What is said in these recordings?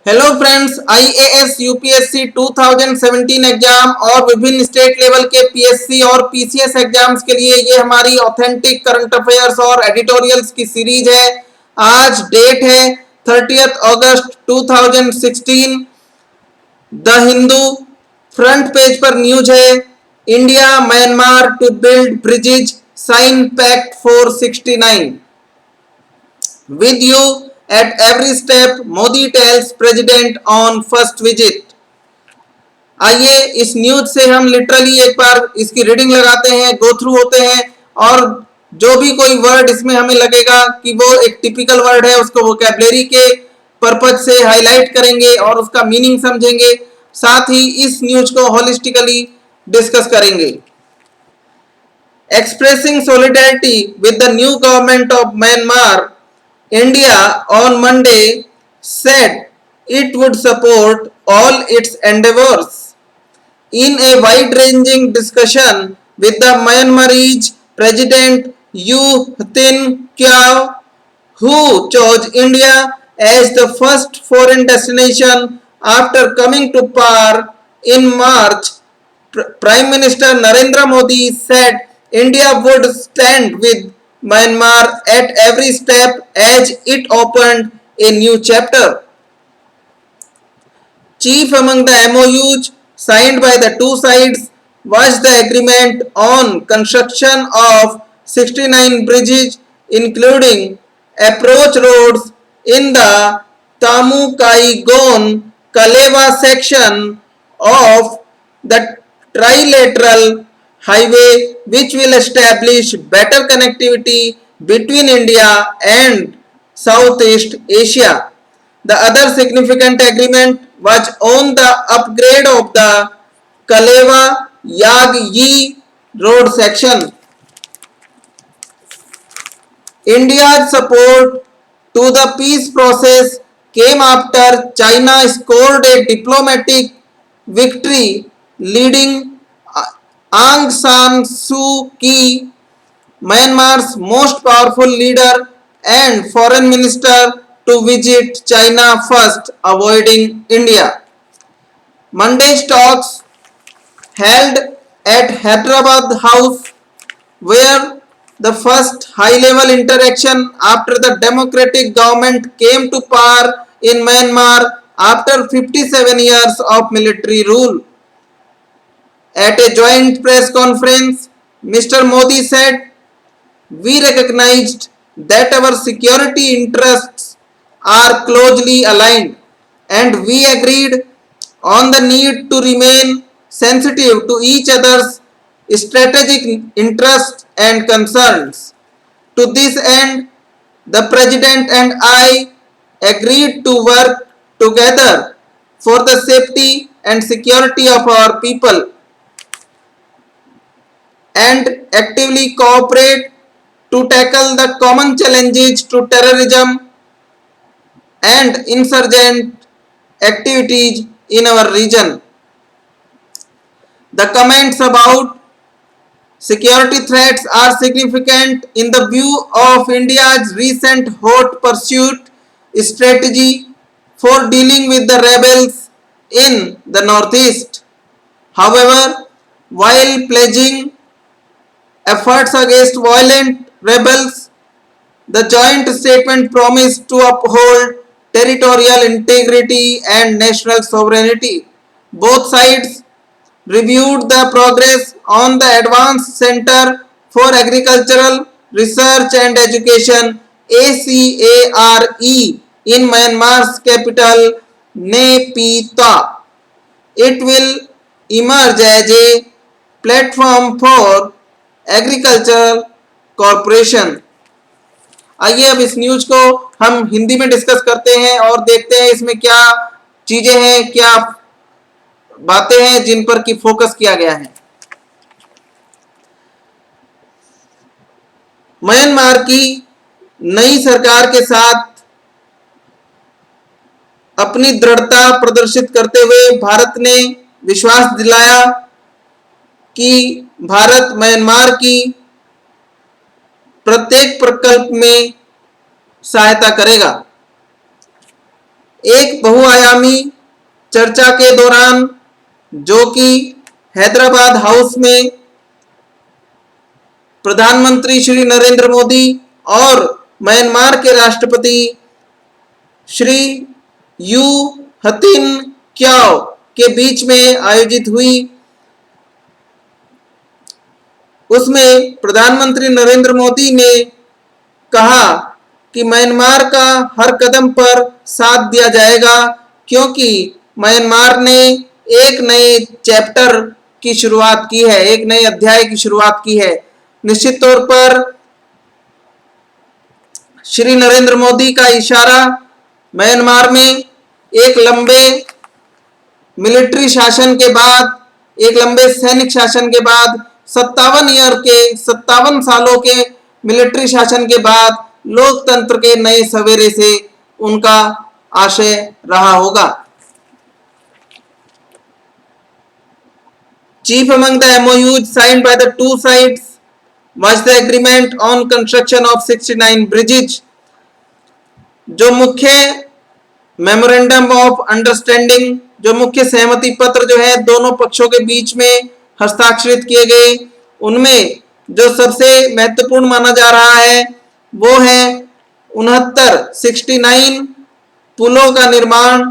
Hello friends, IAS UPSC 2017 exam और विभिन्न state level के पीएससी और पीसीएस एग्जाम्स के लिए ये हमारी ऑथेंटिक करंट अफेयर्स और एडिटोरियल्स की सीरीज है। आज डेट है 30 अगस्त 2016। द हिंदू फ्रंट पेज पर न्यूज है, India Myanmar to build bridges, sign pact 469। With you at every step, Modi tells president on first visit। आइए इस न्यूज से हम लिटरली एक बार इसकी रीडिंग लगाते हैं, गो थ्रू होते हैं और जो भी कोई वर्ड इसमें हमें लगेगा कि वो एक टिपिकल वर्ड है उसको वोकैबुलरी के पर्पज से हाईलाइट करेंगे और उसका मीनिंग समझेंगे। साथ ही इस न्यूज को होलिस्टिकली डिस्कस करेंगे। Expressing solidarity with the new government of Myanmar, India on Monday said it would support all its endeavors in a wide-ranging discussion with the Myanmarese President U Tin Kyaw, who chose India as the first foreign destination after coming to power in March. Prime Minister Narendra Modi said India would stand with Myanmar at every step as it opened a new chapter. Chief among the MOUs signed by the two sides was the agreement on construction of 69 bridges, including approach roads in the Tamu Kaigon Kalewa section of the trilateral highway, which will establish better connectivity between India and Southeast Asia. The other significant agreement was on the upgrade of the Kalewa Yag-Yi road section. India's support to the peace process came after China scored a diplomatic victory, leading Aung San Suu Kyi, Myanmar's most powerful leader and foreign minister, to visit China first, avoiding India. Monday's talks held at Hyderabad House where the first high-level interaction after the democratic government came to power in Myanmar after 57 years of military rule. At a joint press conference, Mr. Modi said, "We recognized that our security interests are closely aligned, and we agreed on the need to remain sensitive to each other's strategic interests and concerns. To this end, the President and I agreed to work together for the safety and security of our people and actively cooperate to tackle the common challenges to terrorism and insurgent activities in our region." The comments about security threats are significant in the view of India's recent hot pursuit strategy for dealing with the rebels in the northeast. However, while pledging efforts against violent rebels, the joint statement promised to uphold territorial integrity and national sovereignty. Both sides reviewed the progress on the Advanced Center for Agricultural Research and Education ACARE in Myanmar's capital Naypyidaw. It will emerge as a platform for agricultural cooperation. आइए अब इस news को हम हिंदी में discuss करते हैं और देखते हैं इसमें क्या चीजें हैं, क्या बातें हैं जिन पर की फोकस किया गया है। म्यांमार की नई सरकार के साथ अपनी दृढ़ता प्रदर्शित करते हुए भारत ने विश्वास दिलाया कि भारत म्यांमार की प्रत्येक प्रकल्प में सहायता करेगा। एक बहुआयामी चर्चा के दौरान, जो कि हैदराबाद हाउस में प्रधानमंत्री श्री नरेंद्र मोदी और म्यांमार के राष्ट्रपति श्री यू हतिन क्याओ के बीच में आयोजित हुई, उसमें प्रधानमंत्री नरेंद्र मोदी ने कहा कि म्यांमार का हर कदम पर साथ दिया जाएगा, क्योंकि म्यांमार ने एक नए चैप्टर की शुरुआत की है, एक नए अध्याय की शुरुआत की है। निश्चित तौर पर श्री नरेंद्र मोदी का इशारा म्यांमार में एक लंबे मिलिट्री शासन के बाद, एक लंबे सैनिक शासन के बाद, 57 सालों के मिलिट्री शासन के बाद लोकतंत्र के नए सवेरे से उनका आशय रहा होगा। Chief among the MOUs signed by the two sides was the agreement on construction of 69 bridges। जो मुख्य मेमोरेंडम ऑफ अंडरस्टैंडिंग, जो मुख्य सहमति पत्र जो है दोनों पक्षों के बीच में हस्ताक्षरित किए गए, उनमें जो सबसे महत्वपूर्ण माना जा रहा है वो है 69 पुलों का निर्माण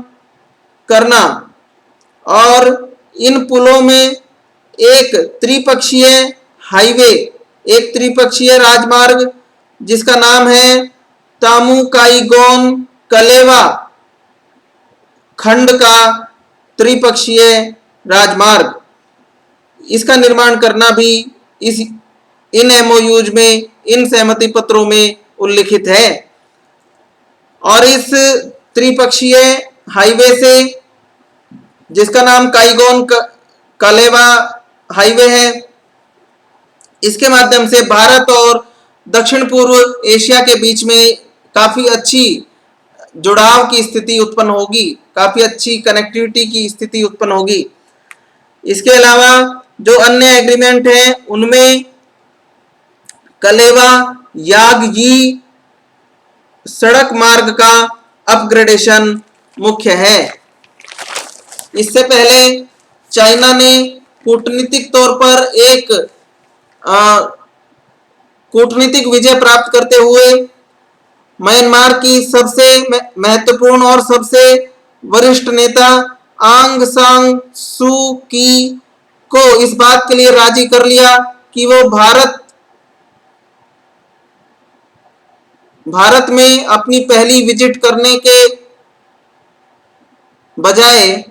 करना, और इन पुलों में एक त्रिपक्षीय हाईवे, एक त्रिपक्षीय राजमार्ग जिसका नाम है तामुकाईगोन कलेवा खंड का त्रिपक्षीय राजमार्ग, इसका निर्माण करना भी इन एमओयूज में, इन सहमति पत्रों में उल्लिखित है। और इस त्रिपक्षीय हाईवे से, जिसका नाम काईगोन कलेवा हाईवे है, इसके माध्यम से भारत और दक्षिण पूर्व एशिया के बीच में काफी अच्छी जुड़ाव की स्थिति उत्पन्न होगी, काफी अच्छी कनेक्टिविटी की स्थिति उत्पन्न होगी। इसके अलावा जो अन्य एग्रीमेंट हैं उनमें कलेवा यागयी सड़क मार्ग का अपग्रेडेशन मुख्य है। इससे पहले चाइना ने कूटनीतिक तौर पर एक कूटनीतिक विजय प्राप्त करते हुए म्यांमार की सबसे महत्वपूर्ण और सबसे वरिष्ठ नेता आंग सान सू की को इस बात के लिए राजी कर लिया कि वो भारत में अपनी पहली विजिट करने के बजाय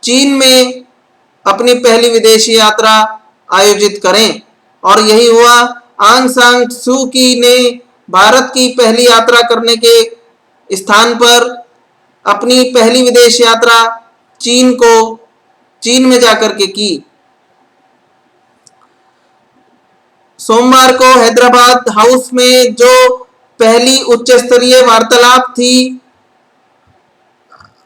चीन में अपनी पहली विदेशी यात्रा आयोजित करें, और यही हुआ। आंग सान सू की ने भारत की पहली यात्रा करने के स्थान पर अपनी पहली विदेश यात्रा चीन में जाकर के की। सोमवार को हैदराबाद हाउस में जो पहली उच्च स्तरीय वार्तालाप थी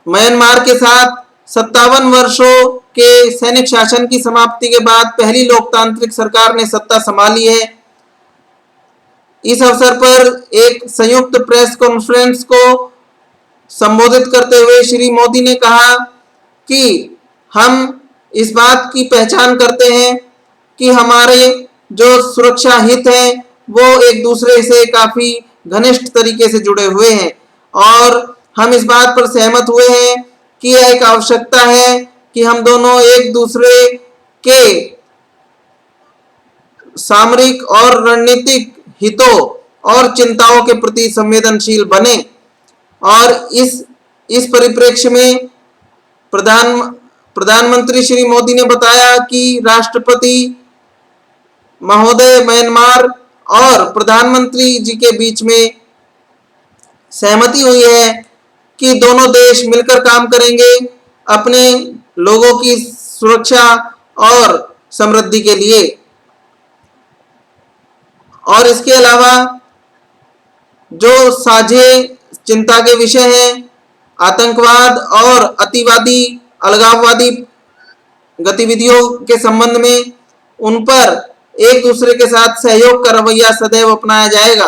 म्यांमार के साथ, 57 वर्षों के सैनिक शासन की समाप्ति के बाद पहली लोकतांत्रिक सरकार ने सत्ता संभाली है। इस अवसर पर एक संयुक्त प्रेस कॉन्फ्रेंस को संबोधित करते हुए श्री मोदी ने कहा कि हम इस बात की पहचान करते हैं कि हमारे जो सुरक्षा हित हैं वो एक दूसरे से काफी घनिष्ठ तरीके से जुड़े हुए हैं, और हम इस बात पर सहमत हुए हैं कि यह एक आवश्यकता है कि हम दोनों एक दूसरे के सामरिक और रणनीतिक हितों और चिंताओं के प्रति संवेदनशील बने। और इस परिप्रेक्ष्य में प्रधानमंत्री श्री मोदी ने बताया कि राष्ट्रपति महोदय म्यांमार और प्रधानमंत्री जी के बीच में सहमति हुई है कि दोनों देश मिलकर काम करेंगे अपने लोगों की सुरक्षा और समृद्धि के लिए। और इसके अलावा जो साझे चिंता के विषय हैं, आतंकवाद और अतिवादी अलगाववादी गतिविधियों के संबंध में, उन पर एक दूसरे के साथ सहयोग का रवैया सदैव अपनाया जाएगा।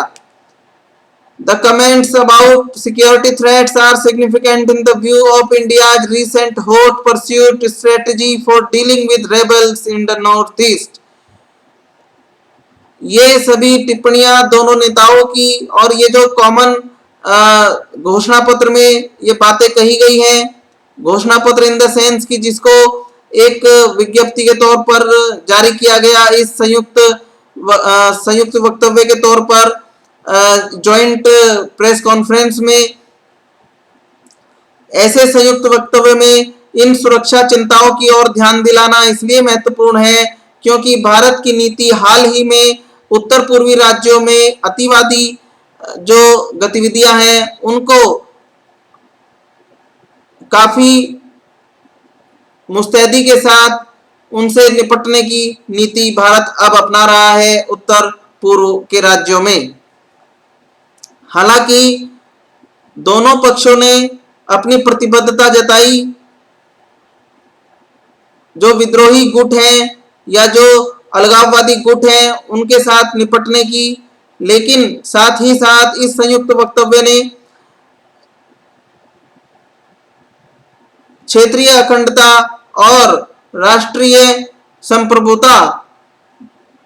The comments about security threats are significant in the view of India's recent hot pursuit strategy for dealing with rebels in the northeast. ये सभी टिप्पणियां दोनों नेताओं की और ये जो कॉमन घोषणा पत्र में ये बातें कही गई हैं, घोषणा पत्र इन द सेंस कि जिसको एक विज्ञप्ति के तौर पर जारी किया गया, इस संयुक्त वक्तव्य के तौर पर जॉइंट प्रेस कॉन्फ्रेंस में, ऐसे संयुक्त वक्तव्य में इन सुरक्षा चिंताओं की ओर ध्यान दिलाना इसलिए महत्वपूर्ण है क्योंकि भारत की नीति हाल ही में उत्तर पूर्वी राज्यों में अतिवादी जो गतिविधियां हैं उनको काफी मुस्तैदी के साथ उनसे निपटने की नीति भारत अब अपना रहा है उत्तर पूर्व के राज्यों में। हालांकि दोनों पक्षों ने अपनी प्रतिबद्धता जताई जो विद्रोही गुट हैं या जो अलगाववादी गुट हैं उनके साथ निपटने की, लेकिन साथ ही साथ इस संयुक्त वक्तव्य ने क्षेत्रीय अखंडता और राष्ट्रीय संप्रभुता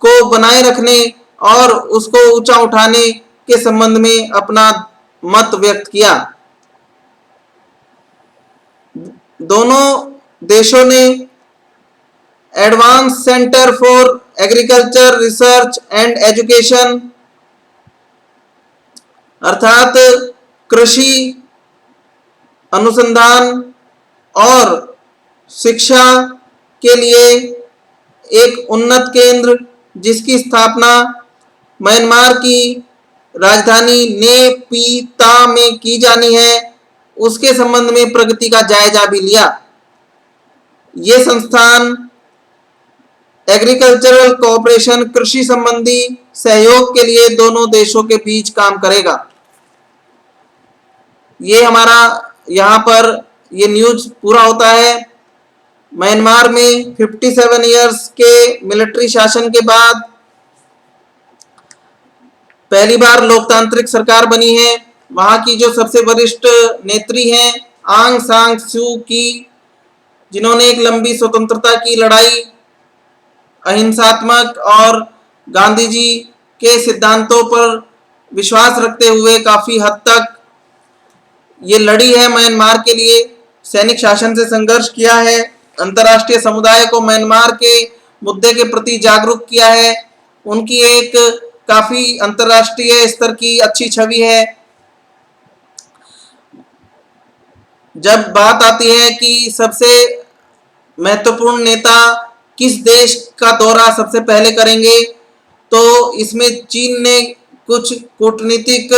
को बनाए रखने और उसको ऊंचा उठाने के संबंध में अपना मत व्यक्त किया। दोनों देशों ने advance centre for agriculture research and education अर्थात कृषि अनुसंधान और शिक्षा के लिए एक उन्नत केंद्र जिसकी स्थापना म्यांमार की राजधानी नेपीता में की जानी है, उसके संबंध में प्रगति का जायजा भी लिया। ये संस्थान एग्रीकल्चरल कोऑपरेशन कृषि संबंधी सहयोग के लिए दोनों देशों के बीच काम करेगा। ये हमारा यहाँ पर ये न्यूज पूरा होता है। म्यांमार में 57 इयर्स के मिलिट्री शासन के बाद पहली बार लोकतांत्रिक सरकार बनी है। वहां की जो सबसे वरिष्ठ नेत्री हैं आंग सान सू की, जिन्होंने एक लंबी स्वतंत्रता की लड़ाई अहिंसात्मक और गांधी जी के सिद्धांतों पर विश्वास रखते हुए काफी हद तक ये लड़ी है, म्यांमार के लिए सैनिक शासन से संघर्ष किया है, अंतर्राष्ट्रीय समुदाय को म्यांमार के मुद्दे के प्रति जागरूक किया है। उनकी एक काफी अंतर्राष्ट्रीय स्तर की अच्छी छवि है। जब बात आती है कि सबसे महत्वपूर्ण नेता किस देश का दौरा सबसे पहले करेंगे, तो इसमें चीन ने कुछ कूटनीतिक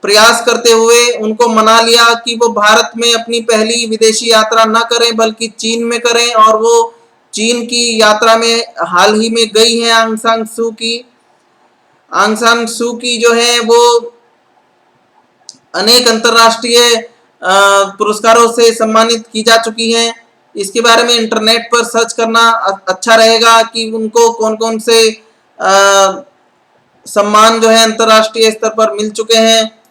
प्रयास करते हुए उनको मना लिया कि वो भारत में अपनी पहली विदेशी यात्रा न करें बल्कि चीन में करें, और वो चीन की यात्रा में हाल ही में गई हैं आंग सान सू की। आंग सान सू की जो है वो अनेक अंतर्राष्ट्रीय पुरस्कारों से सम्मानित की जा चुकी हैं। इसके बारे में इंटरनेट पर सर्च करना अच्छा रहेगा कि उनको कौन कौन से सम्मान जो है अंतर्राष्ट्रीय स्तर पर मिल चुके हैं।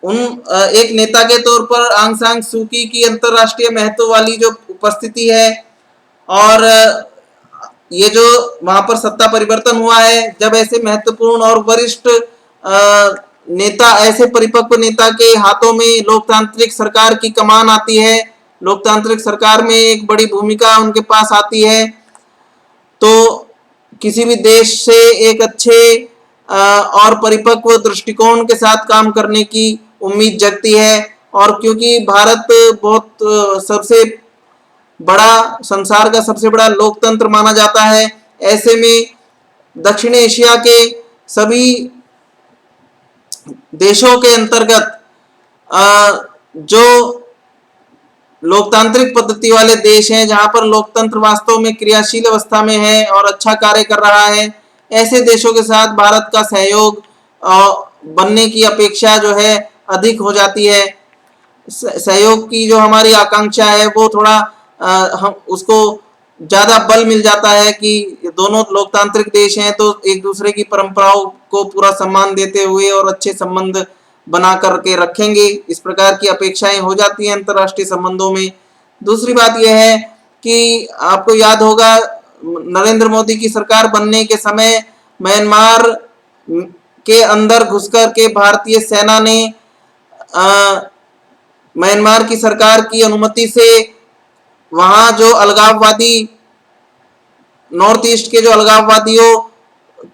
एक नेता के तौर पर आंग सान सू की अंतर्राष्ट्रीय महत्व वाली जो उपस्थिति है, और ये जो वहां पर सत्ता परिवर्तन हुआ है, जब ऐसे महत्वपूर्ण और वरिष्ठ नेता, ऐसे परिपक्व नेता के हाथों में लोकतांत्रिक सरकार की कमान आती है, लोकतांत्रिक सरकार में एक बड़ी भूमिका उनके पास आती है, तो किसी भी देश से एक अच्छे और परिपक्व दृष्टिकोण के साथ काम करने की उम्मीद जगती है। और क्योंकि भारत बहुत सबसे बड़ा, संसार का सबसे बड़ा लोकतंत्र माना जाता है, ऐसे में दक्षिण एशिया के सभी देशों के अंतर्गत जो लोकतांत्रिक पद्धति वाले देश हैं, जहां पर लोकतंत्र वास्तव में क्रियाशील अवस्था में है और अच्छा कार्य कर रहा है, ऐसे देशों के साथ भारत का सहयोग बनने की अपेक्षा जो है अधिक हो जाती है। सहयोग की जो हमारी आकांक्षा है वो थोड़ा हम उसको ज़्यादा बल मिल जाता है कि दोनों लोकतांत्रिक देश हैं तो एक दूसरे की परंपराओं को पूरा सम्मान देते हुए और अच्छे संबंध बना करके रखेंगे, इस प्रकार की अपेक्षाएं हो जाती हैं अंतर्राष्ट्रीय संबंधों में। दूसरी बात यह है कि आपको याद होगा नरेंद्र मोदी की सरकार बनने के समय म्यांमार के अंदर घुसकर के भारतीय सेना ने म्यांमार की सरकार की अनुमति से वहां जो अलगाववादी नॉर्थ ईस्ट के जो अलगाववादियों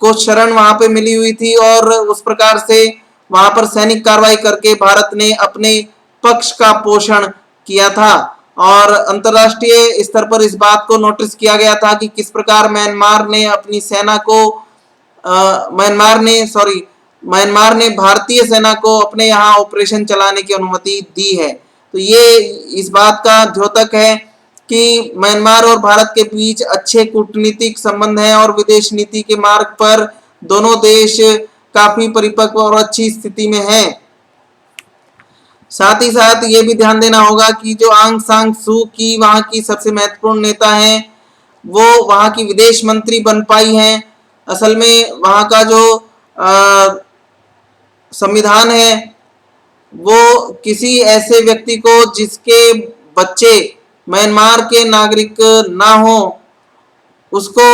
को शरण वहां पे मिली हुई थी और उस प्रकार से वहां पर सैनिक कार्रवाई करके भारत ने अपने पक्ष का पोषण किया था और अंतर्राष्ट्रीय स्तर पर इस बात को नोटिस किया गया था कि किस प्रकार म्यांमार ने अपनी सेना को म्यांमार ने भारतीय सेना को अपने यहाँ ऑपरेशन चलाने की अनुमति दी है। तो ये इस बात का द्योतक है कि म्यांमार और भारत के बीच अच्छे कूटनीतिक संबंध हैं और विदेश नीति के मार्ग पर दोनों देश काफी परिपक्व और अच्छी स्थिति में हैं। साथ ही साथ ये भी ध्यान देना होगा कि जो आंग सान सू की वहां की सबसे महत्वपूर्ण नेता हैं, वो वहां की विदेश मंत्री बन पाई हैं। असल में वहां का जो संविधान है वो किसी ऐसे व्यक्ति को जिसके बच्चे म्यांमार के नागरिक ना हो उसको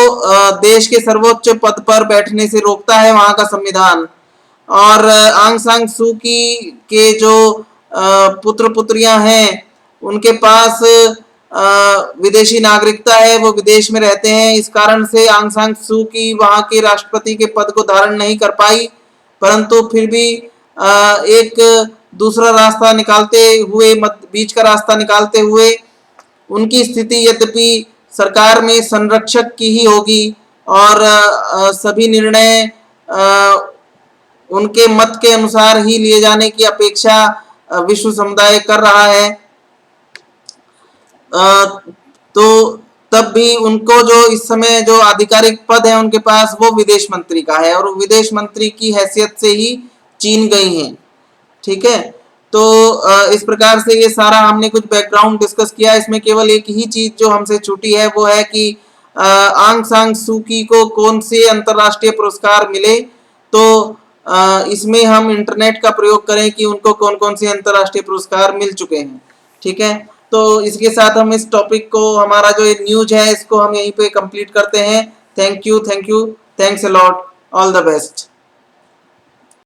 देश के सर्वोच्च पद पर बैठने से रोकता है वहां का संविधान। और आंग सान सू की के जो पुत्र पुत्रियां हैं उनके पास विदेशी नागरिकता है, वो विदेश में रहते हैं। इस कारण से आंग सान सू की वहां के राष्ट्रपति के पद को धारण नहीं कर पाई, परंतु फिर भी एक दूसरा रास्ता निकालते हुए बीच का रास्ता निकालते हुए उनकी स्थिति यद्यपि सरकार में संरक्षक की ही होगी और सभी निर्णय उनके मत के अनुसार ही लिए जाने की अपेक्षा विश्व समुदाय कर रहा है। तो तब भी उनको जो इस समय जो आधिकारिक पद है उनके पास वो विदेश मंत्री का है और विदेश मंत्री की हैसियत से ही चीन गई हैं। ठीक है, तो इस प्रकार से ये सारा हमने कुछ बैकग्राउंड डिस्कस किया। इसमें केवल एक ही चीज जो हमसे छूटी है वो है कि आंग सान सू की को कौन से अंतरराष्ट्रीय पुरस्कार मिले। तो इसमें हम इंटरनेट का प्रयोग करें कि उनको कौन कौन से अंतरराष्ट्रीय पुरस्कार मिल चुके हैं। ठीक है, तो इसके साथ हम इस टॉपिक को, हमारा जो न्यूज है इसको हम यहीं पे कंप्लीट करते हैं। Thank you, thanks a lot, all the best.